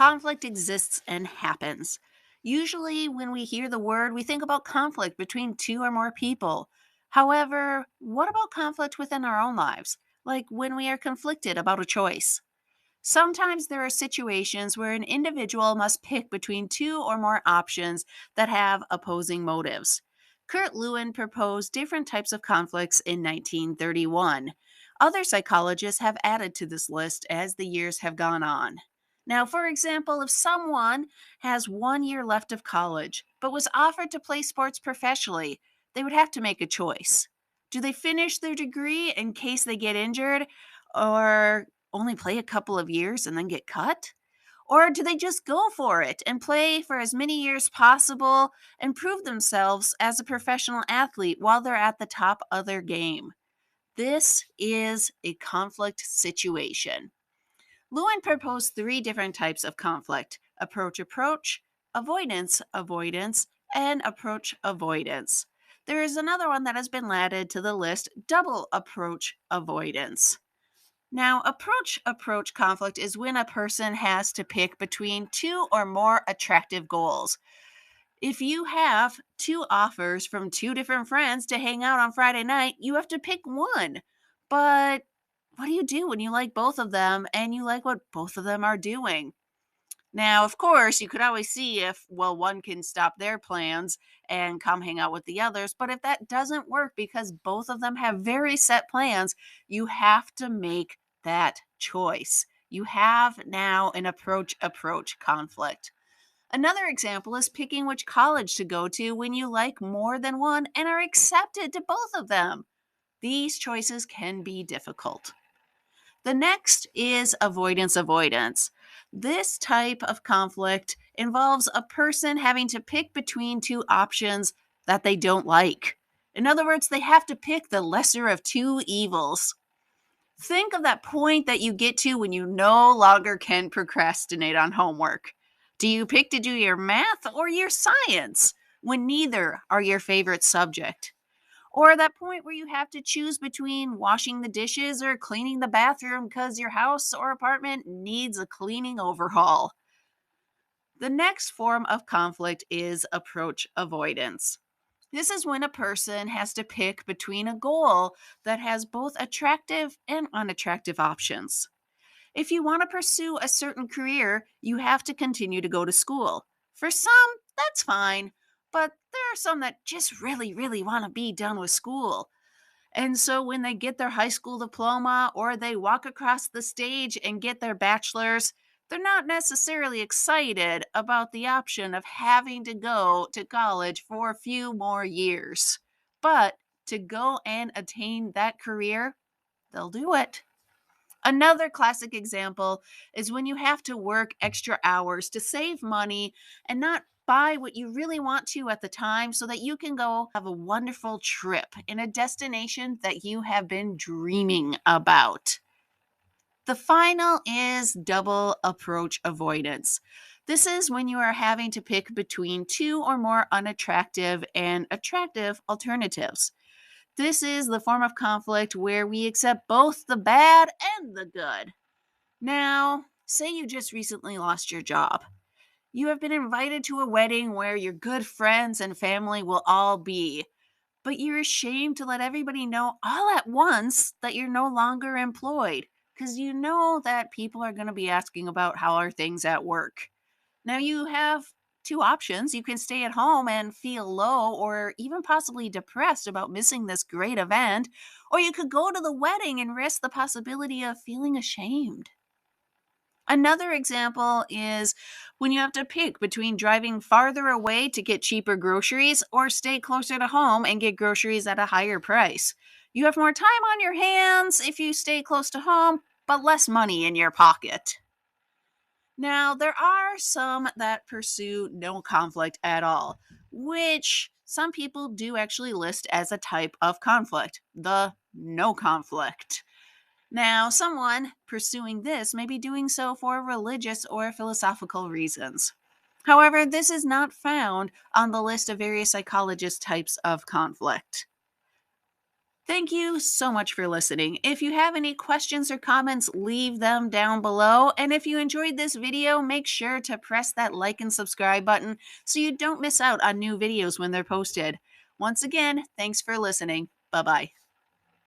Conflict exists and happens. Usually, when we hear the word, we think about conflict between two or more people. However, what about conflict within our own lives? Like when we are conflicted about a choice. Sometimes there are situations where an individual must pick between two or more options that have opposing motives. Kurt Lewin proposed different types of conflicts in 1931. Other psychologists have added to this list as the years have gone on. Now, for example, if someone has 1 year left of college but was offered to play sports professionally, they would have to make a choice. Do they finish their degree in case they get injured? Or only play a couple of years and then get cut? Or do they just go for it and play for as many years possible and prove themselves as a professional athlete while they're at the top of their game? This is a conflict situation. Lewin proposed three different types of conflict: approach, avoidance, and approach avoidance. There is another one that has been added to the list: double approach avoidance. Now, approach conflict is when a person has to pick between two or more attractive goals. If you have two offers from two different friends to hang out on Friday night, you have to pick one. But what do you do when you like both of them and you like what both of them are doing? Now, of course, you could always see if, well, one can stop their plans and come hang out with the others. But if that doesn't work because both of them have very set plans, you have to make that choice. You have now an approach conflict. Another example is picking which college to go to when you like more than one and are accepted to both of them. These choices can be difficult. The next is avoidance. This type of conflict involves a person having to pick between two options that they don't like. In other words, they have to pick the lesser of two evils. Think of that point that you get to when you no longer can procrastinate on homework. Do you pick to do your math or your science when neither are your favorite subject? Or that point where you have to choose between washing the dishes or cleaning the bathroom because your house or apartment needs a cleaning overhaul. The next form of conflict is approach avoidance. This is when a person has to pick between a goal that has both attractive and unattractive options. If you want to pursue a certain career, you have to continue to go to school. For some, that's fine, but there are some that just really want to be done with school. And so when they get their high school diploma or they walk across the stage and get their bachelor's, they're not necessarily excited about the option of having to go to college for a few more years. But to go and attain that career, they'll do it. Another classic example is when you have to work extra hours to save money and not buy what you really want to at the time so that you can go have a wonderful trip in a destination that you have been dreaming about. The final is double approach avoidance. This is when you are having to pick between two or more unattractive and attractive alternatives. This is the form of conflict where we accept both the bad and the good. Now, say you just recently lost your job. You have been invited to a wedding where your good friends and family will all be, but you're ashamed to let everybody know all at once that you're no longer employed because you know that people are going to be asking about how are things at work. Now you have two options. You can stay at home and feel low or even possibly depressed about missing this great event, or you could go to the wedding and risk the possibility of feeling ashamed. Another example is when you have to pick between driving farther away to get cheaper groceries or stay closer to home and get groceries at a higher price. You have more time on your hands if you stay close to home, but less money in your pocket. Now, there are some that pursue no conflict at all, which some people do actually list as a type of conflict, the no conflict. Now, someone pursuing this may be doing so for religious or philosophical reasons. However, this is not found on the list of various psychologist types of conflict. Thank you so much for listening. If you have any questions or comments, leave them down below. And if you enjoyed this video, make sure to press that like and subscribe button so you don't miss out on new videos when they're posted. Once again, thanks for listening. Bye-bye.